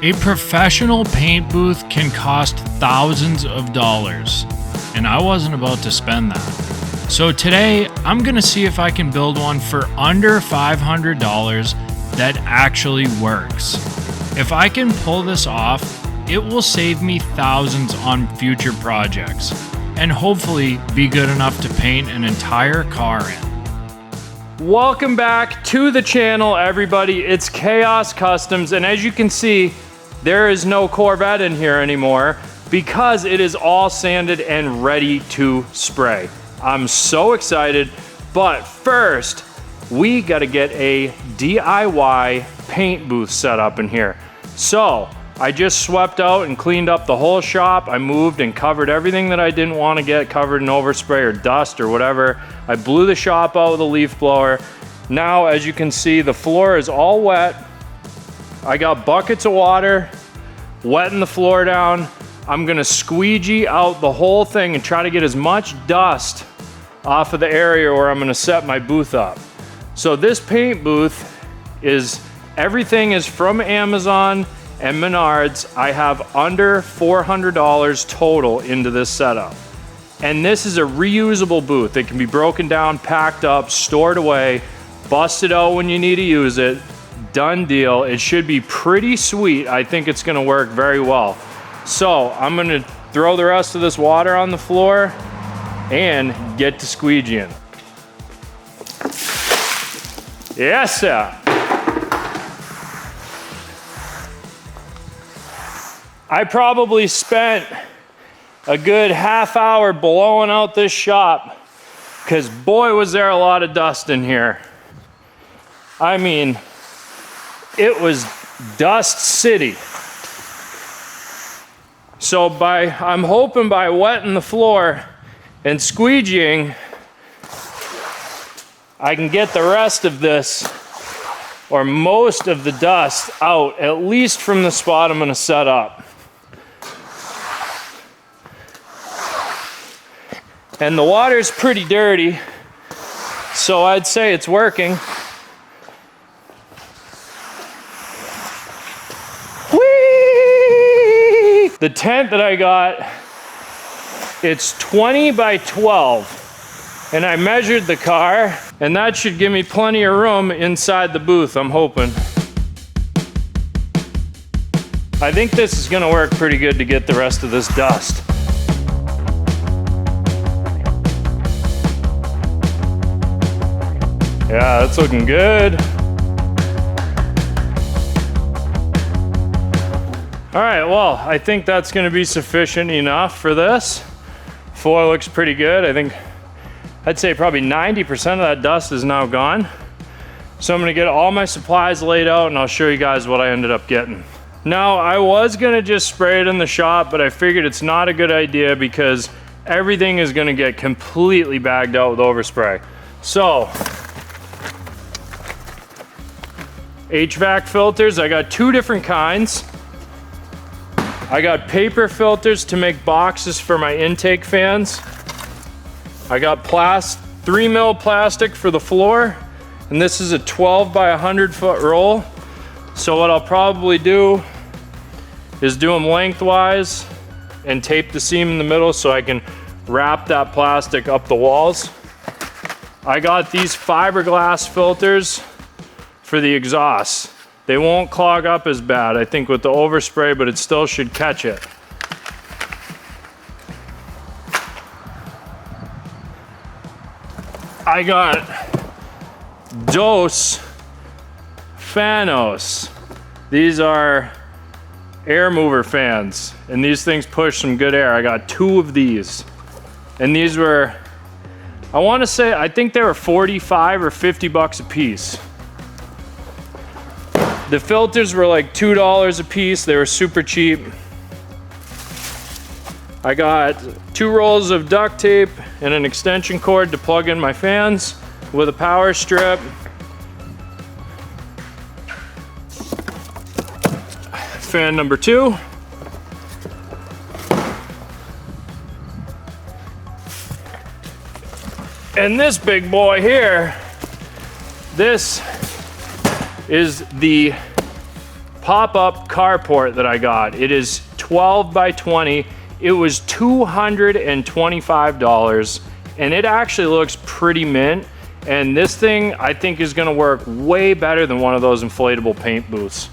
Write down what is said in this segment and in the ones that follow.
A professional paint booth can cost thousands of dollars, and I wasn't about to spend that. So today, I'm gonna see if I can build one for under $500 that actually works. If I can pull this off, it will save me thousands on future projects, and hopefully be good enough to paint an entire car in. Welcome back to the channel, everybody. It's Khaos Customs, and as you can see, there is no Corvette in here anymore because it is all sanded and ready to spray. I'm so excited, but first, we gotta get a DIY paint booth set up in here. So, I just swept out and cleaned up the whole shop. I moved and covered everything that I didn't want to get covered in overspray or dust or whatever. I blew the shop out with a leaf blower. Now, as you can see, the floor is all wet. I got buckets of water, wetting the floor down. I'm gonna squeegee out the whole thing and try to get as much dust off of the area where I'm gonna set my booth up. So this paint booth everything is from Amazon and Menards. I have under $400 total into this setup. And this is a reusable booth. It can be broken down, packed up, stored away, busted out when you need to use it. Done deal. It should be pretty sweet. I think it's gonna work very well. So I'm gonna throw the rest of this water on the floor and get to squeegeeing. Yes, sir. I probably spent a good half hour blowing out this shop because boy was there a lot of dust in here. I mean, it was dust city. So I'm hoping by wetting the floor and squeegeeing, I can get the rest of this or most of the dust out, at least from the spot I'm gonna set up. And the water's pretty dirty, so I'd say it's working. Whee! The tent that I got, it's 20 by 12, and I measured the car, and that should give me plenty of room inside the booth, I'm hoping. I think this is gonna work pretty good to get the rest of this dust. Yeah, that's looking good. All right, well, I think that's gonna be sufficient enough for this. Foil looks pretty good. I'd say probably 90% of that dust is now gone. So I'm gonna get all my supplies laid out and I'll show you guys what I ended up getting. Now, I was gonna just spray it in the shop, but I figured it's not a good idea because everything is gonna get completely bagged out with overspray. So, HVAC filters, I got two different kinds. I got paper filters to make boxes for my intake fans. I got 3 mil plastic for the floor, and this is a 12 by 100 foot roll. So what I'll probably do is do them lengthwise and tape the seam in the middle so I can wrap that plastic up the walls. I got these fiberglass filters for the exhaust. They won't clog up as bad, I think, with the overspray, but it still should catch it. I got Dos Fanos. These are air mover fans, and these things push some good air. I got 2 of these, and these were, I think they were 45 or 50 bucks a piece. The filters were like $2 a piece. They were super cheap. I got 2 rolls of duct tape and an extension cord to plug in my fans with a power strip. Fan number 2. And this big boy here, this is the pop-up carport that I got. It is 12 by 20. It was $225, and it actually looks pretty mint. And this thing, I think, is gonna work way better than one of those inflatable paint booths.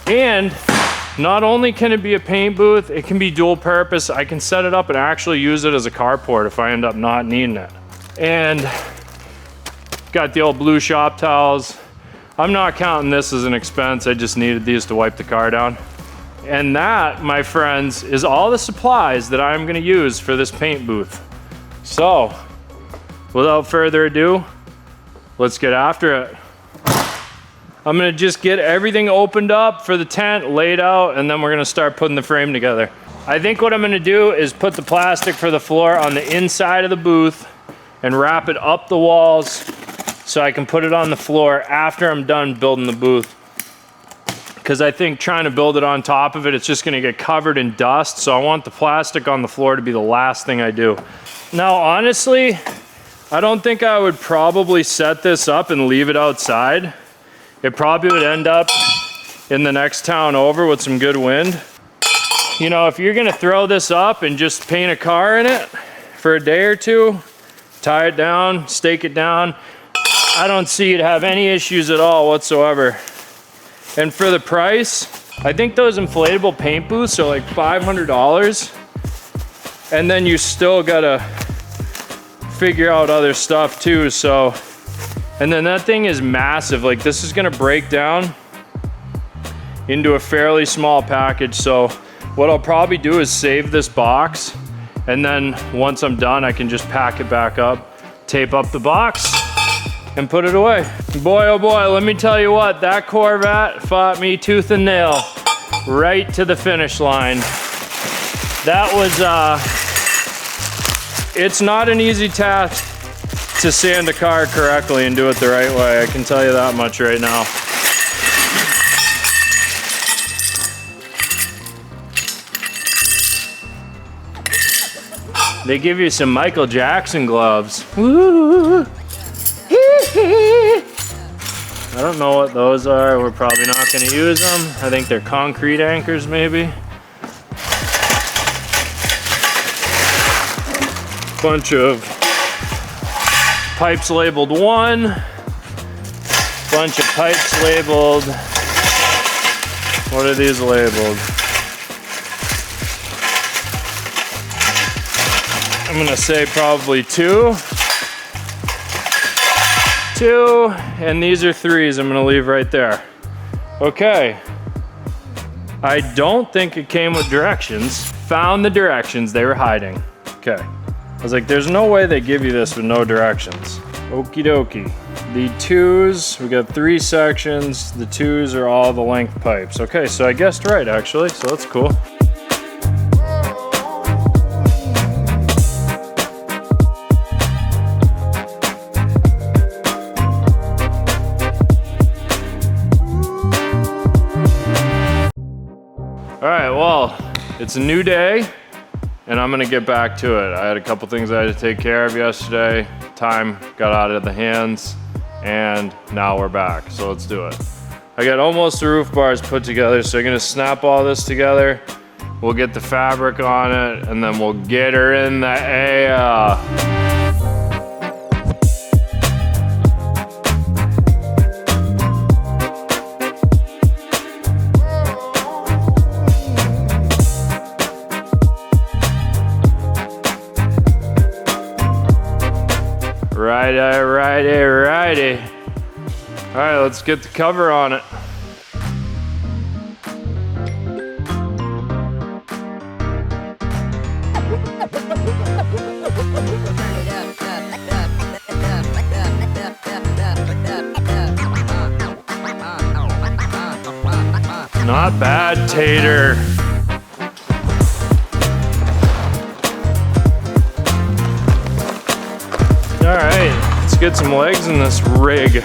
And not only can it be a paint booth, it can be dual purpose. I can set it up and actually use it as a carport if I end up not needing it. And got the old blue shop towels. I'm not counting this as an expense. I just needed these to wipe the car down. And that, my friends, is all the supplies that I'm gonna use for this paint booth. So, without further ado, let's get after it. I'm gonna just get everything opened up for the tent, laid out, and then we're gonna start putting the frame together. I think what I'm gonna do is put the plastic for the floor on the inside of the booth and wrap it up the walls so I can put it on the floor after I'm done building the booth. Because I think trying to build it on top of it, it's just gonna get covered in dust, so I want the plastic on the floor to be the last thing I do. Now, honestly, I don't think I would probably set this up and leave it outside. It probably would end up in the next town over with some good wind. You know, if you're gonna throw this up and just paint a car in it for a day or two, tie it down, stake it down, I don't see it have any issues at all whatsoever. And for the price, I think those inflatable paint booths are like $500. And then you still gotta figure out other stuff too, so. And then that thing is massive. Like, this is gonna break down into a fairly small package. So what I'll probably do is save this box, and then once I'm done, I can just pack it back up, tape up the box, and put it away. Boy, oh boy, let me tell you what, that Corvette fought me tooth and nail right to the finish line. That was, it's not an easy task to sand a car correctly and do it the right way. I can tell you that much right now. They give you some Michael Jackson gloves. Woo. I don't know what those are. We're probably not going to use them. I think they're concrete anchors, maybe. Bunch of pipes labeled 1. Bunch of pipes labeled. What are these labeled? I'm going to say probably 2. 2, and these are 3s I'm gonna leave right there. Okay. I don't think it came with directions. Found the directions, they were hiding. Okay. I was like, there's no way they give you this with no directions. Okie dokie. The 2s, we got 3 sections. The 2s are all the length pipes. Okay, so I guessed right actually, so that's cool. All right, well, it's a new day and I'm gonna get back to it. I had a couple things I had to take care of yesterday. Time got out of the hands and now we're back, so let's do it. I got almost the roof bars put together, so I'm gonna snap all this together. We'll get the fabric on it and then we'll get her in the air. Righty. All right, let's get the cover on it. Not bad, Tater. All right, let's get some legs in this rig.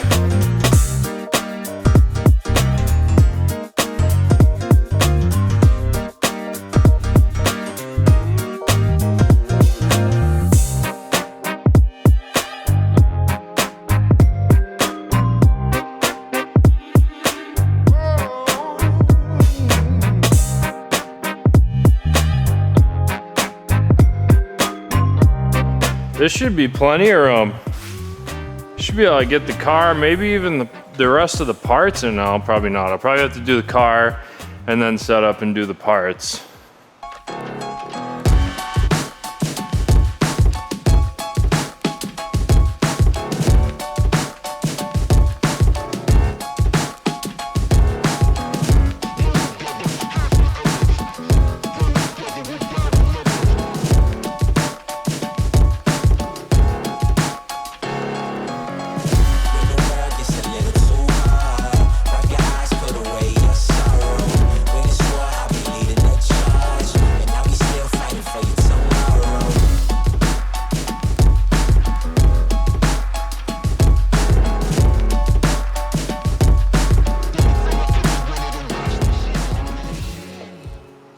This should be plenty of room. Should be able to get the car, maybe even the rest of the parts in now. Probably not. I'll probably have to do the car and then set up and do the parts.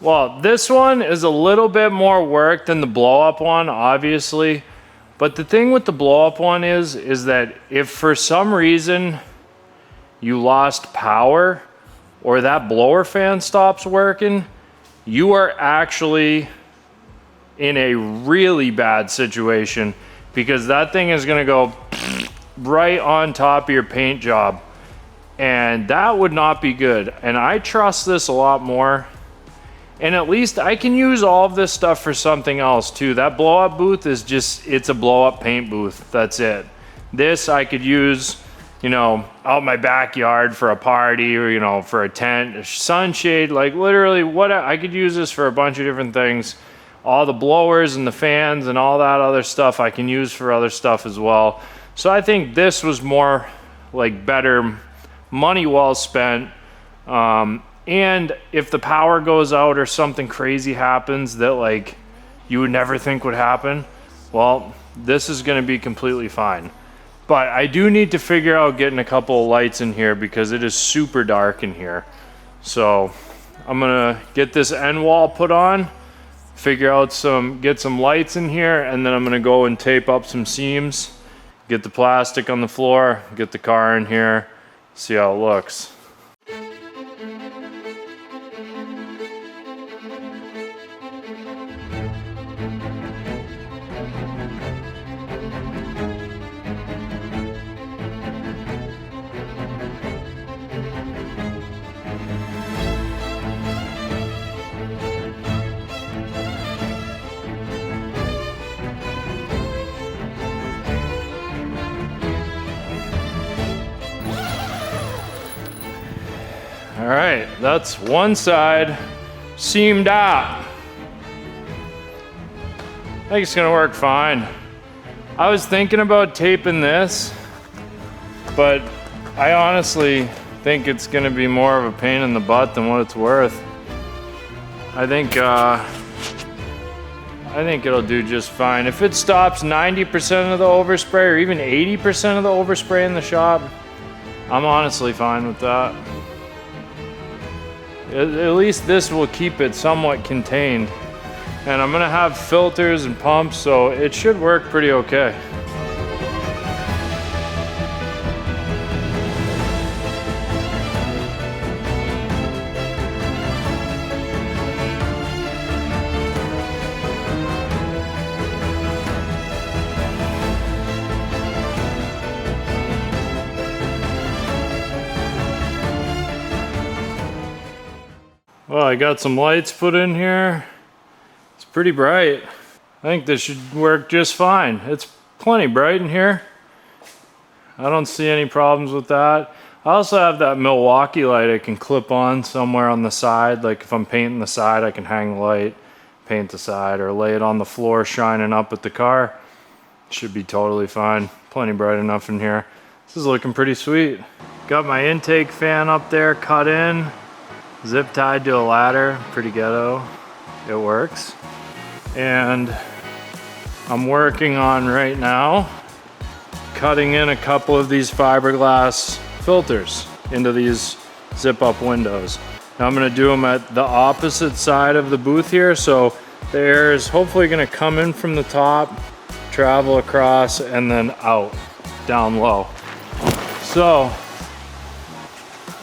Well, this one is a little bit more work than the blow-up one, obviously. But the thing with the blow-up one is that if for some reason you lost power or that blower fan stops working, you are actually in a really bad situation because that thing is gonna go right on top of your paint job. And that would not be good. And I trust this a lot more. And at least I can use all of this stuff for something else too. That blow-up booth is just, it's a blow-up paint booth. That's it. This I could use, you know, out in my backyard for a party or, you know, for a tent, a sunshade, like literally what I could use this for a bunch of different things. All the blowers and the fans and all that other stuff I can use for other stuff as well. So I think this was more like better money well spent. And if the power goes out or something crazy happens that like you would never think would happen, well, this is going to be completely fine. But I do need to figure out getting a couple of lights in here because it is super dark in here. So I'm going to get this end wall put on, figure out get some lights in here, and then I'm going to go and tape up some seams, get the plastic on the floor, get the car in here, see how it looks. All right, that's one side seamed out. I think it's gonna work fine. I was thinking about taping this, but I honestly think it's gonna be more of a pain in the butt than what it's worth. I think it'll do just fine. If it stops 90% of the overspray or even 80% of the overspray in the shop, I'm honestly fine with that. At least this will keep it somewhat contained. And I'm gonna have filters and pumps, so it should work pretty okay. Well, I got some lights put in here. It's pretty bright. I think this should work just fine. It's plenty bright in here. I don't see any problems with that. I also have that Milwaukee light I can clip on somewhere on the side. Like if I'm painting the side, I can hang the light, paint the side, or lay it on the floor shining up at the car. Should be totally fine. Plenty bright enough in here. This is looking pretty sweet. Got my intake fan up there cut in. Zip tied to a ladder, pretty ghetto. It works. And I'm working on right now cutting in a couple of these fiberglass filters into these zip up windows. Now I'm gonna do them at the opposite side of the booth here, so the air is hopefully gonna come in from the top, travel across, and then out, down low. So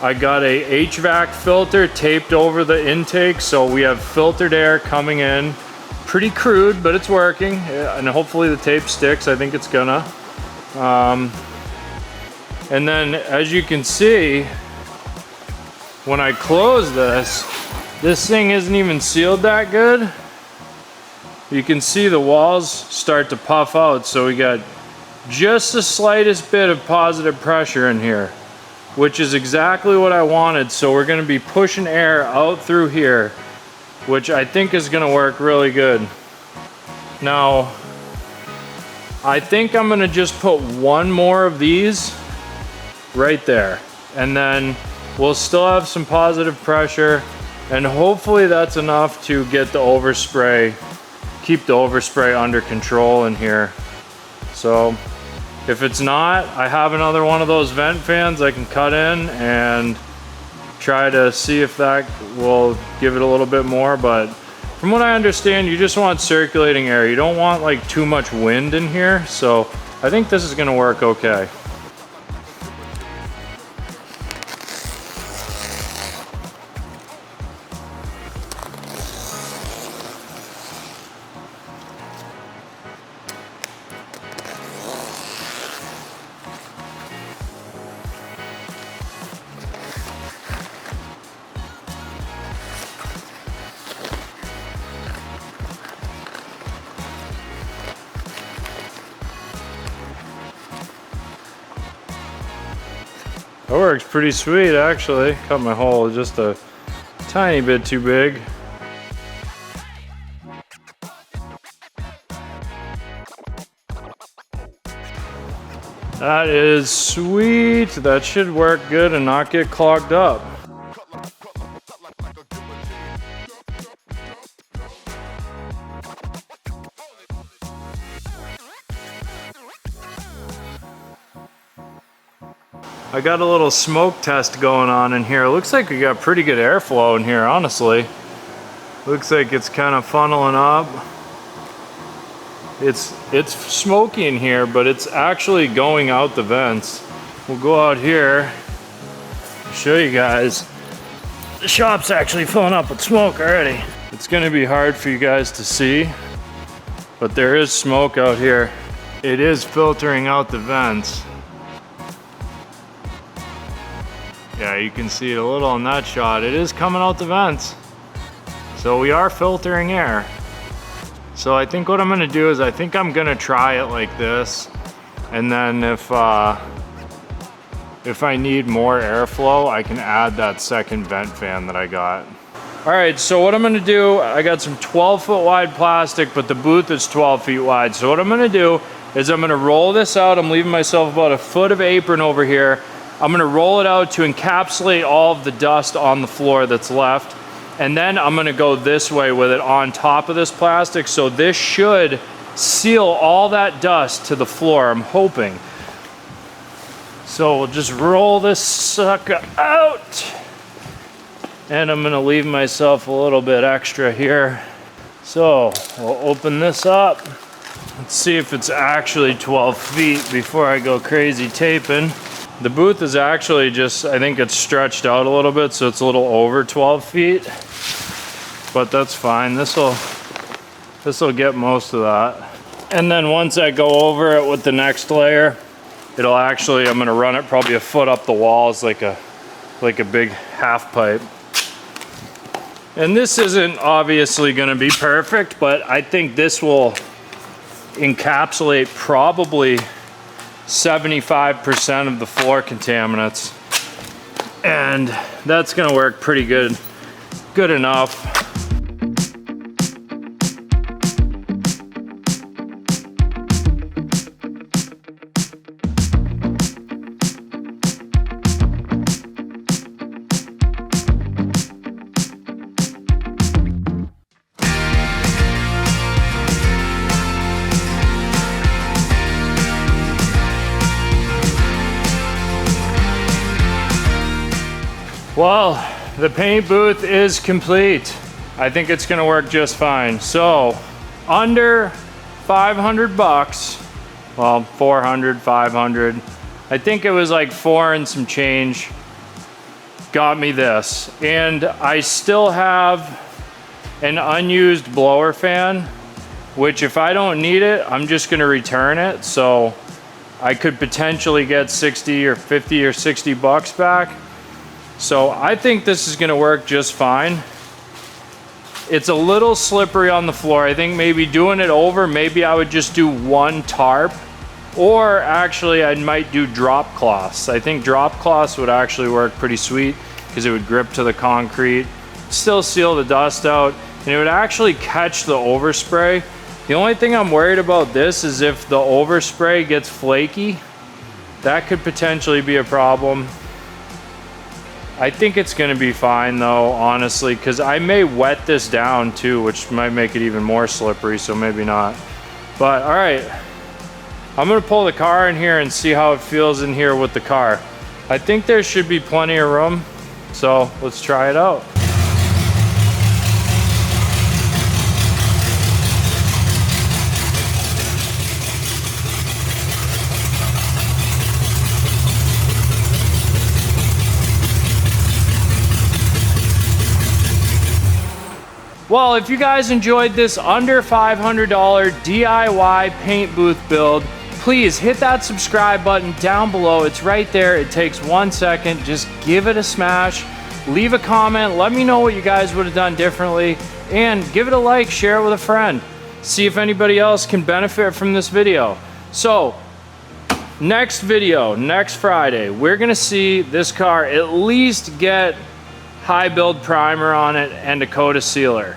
I got a HVAC filter taped over the intake, so we have filtered air coming in, pretty crude, but it's working, and hopefully the tape sticks. I think it's gonna. And then, as you can see, when I close this thing isn't even sealed that good. You can see the walls start to puff out, so we got just the slightest bit of positive pressure in here, which is exactly what I wanted. So we're gonna be pushing air out through here, which I think is gonna work really good. Now, I think I'm gonna just put one more of these right there, and then we'll still have some positive pressure, and hopefully that's enough to get the overspray, keep the overspray under control in here. So if it's not, I have another one of those vent fans I can cut in and try to see if that will give it a little bit more. But from what I understand, you just want circulating air. You don't want like too much wind in here. So I think this is gonna work okay. That works pretty sweet, actually. Cut my hole just a tiny bit too big. That is sweet. That should work good and not get clogged up. I got a little smoke test going on in here. It looks like we got pretty good airflow in here, honestly. Looks like it's kind of funneling up. It's smoky in here, but it's actually going out the vents. We'll go out here, show you guys. The shop's actually filling up with smoke already. It's gonna be hard for you guys to see, but there is smoke out here. It is filtering out the vents. Yeah, you can see it a little in that shot. It is coming out the vents. So we are filtering air. So I think what I'm gonna do is I think I'm gonna try it like this. And then if I need more airflow, I can add that second vent fan that I got. All right, so what I'm gonna do, I got some 12-foot wide plastic, but the booth is 12 feet wide. So what I'm gonna do is I'm gonna roll this out. I'm leaving myself about a foot of apron over here. I'm gonna roll it out to encapsulate all of the dust on the floor that's left. And then I'm gonna go this way with it on top of this plastic. So this should seal all that dust to the floor, I'm hoping. So we'll just roll this sucker out. And I'm gonna leave myself a little bit extra here. So we'll open this up. Let's see if it's actually 12 feet before I go crazy taping. The booth is actually just, I think it's stretched out a little bit, so it's a little over 12 feet. But that's fine. This'll get most of that. And then once I go over it with the next layer, it'll actually, I'm gonna run it probably a foot up the walls like a big half pipe. And this isn't obviously gonna be perfect, but I think this will encapsulate probably 75% of the floor contaminants. And that's gonna work pretty good enough. Well, the paint booth is complete. I think it's gonna work just fine. So, under 500 bucks, well, 400, 500. I think it was like 4 and some change. Got me this. And I still have an unused blower fan which if I don't need it, I'm just gonna return it. So I could potentially get 60 or 50 or 60 bucks back. So I think this is gonna work just fine. It's a little slippery on the floor. I think maybe doing it over, maybe I would just do one tarp, or actually I might do drop cloths. I think drop cloths would actually work pretty sweet because it would grip to the concrete, still seal the dust out, and it would actually catch the overspray. The only thing I'm worried about this is if the overspray gets flaky, that could potentially be a problem. I think it's gonna be fine though, honestly, because I may wet this down too, which might make it even more slippery, so maybe not. But all right, I'm gonna pull the car in here and see how it feels in here with the car. I think there should be plenty of room, so let's try it out. Well, if you guys enjoyed this under $500 DIY paint booth build, please hit that subscribe button down below. It's right there. It takes 1 second. Just give it a smash. Leave a comment. Let me know what you guys would have done differently. And give it a like, share it with a friend. See if anybody else can benefit from this video. So, next video, next Friday, we're gonna see this car at least get high build primer on it and a coat of sealer.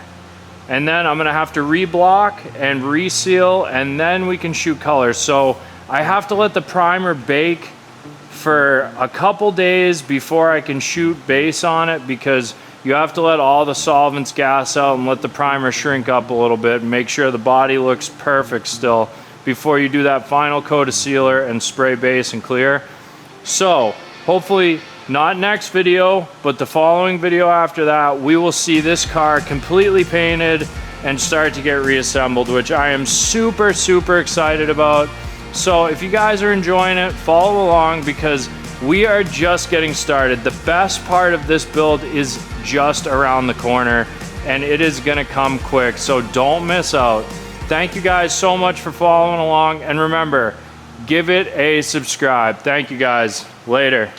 And then I'm gonna have to reblock and reseal, and then we can shoot colors. So I have to let the primer bake for a couple days before I can shoot base on it, because you have to let all the solvents gas out and let the primer shrink up a little bit and make sure the body looks perfect still before you do that final coat of sealer and spray base and clear. So hopefully, not next video, but the following video after that, we will see this car completely painted and start to get reassembled, which I am super, super excited about. So if you guys are enjoying it, follow along, because we are just getting started. The best part of this build is just around the corner, and it is gonna come quick, so don't miss out. Thank you guys so much for following along, and remember, give it a subscribe. Thank you guys. Later.